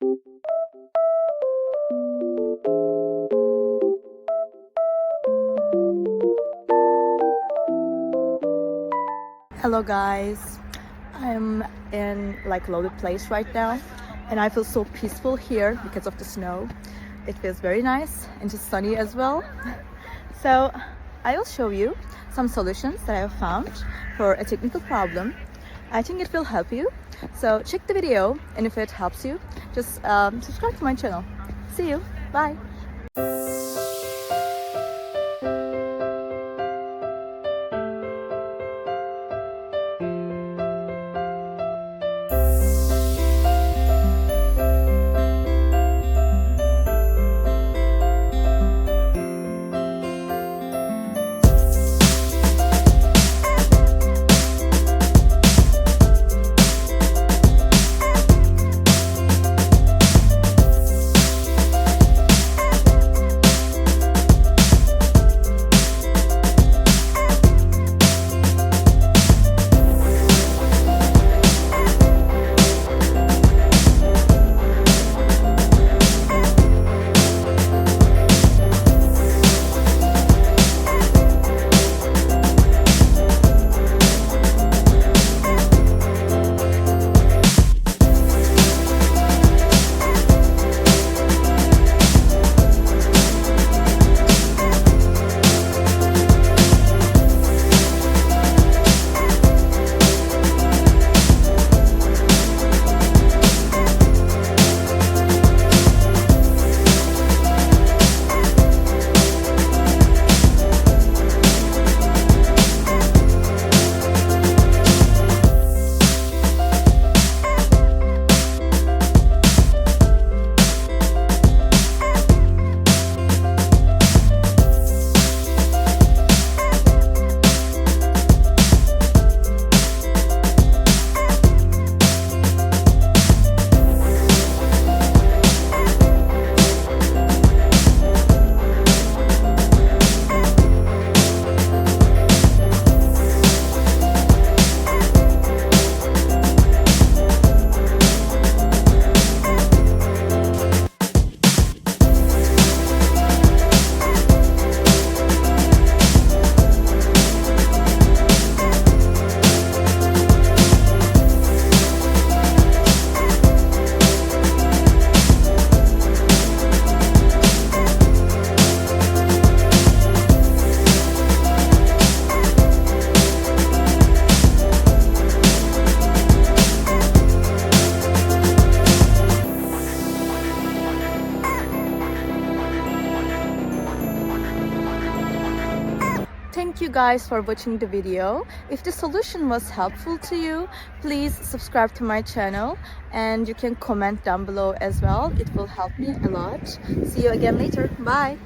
Hello guys, I'm in like loaded place right now and I feel so peaceful here because of the snow. It feels very nice and just sunny as well. So I will show you some solutions that I have found for a technical problem. I think it will help you. So check the video, and if it helps you, just subscribe to my channel. See you. Bye. Thank you guys for watching the video. If the solution was helpful to you, please subscribe to my channel and you can comment down below as well. It will help me a lot. See you again later. Bye.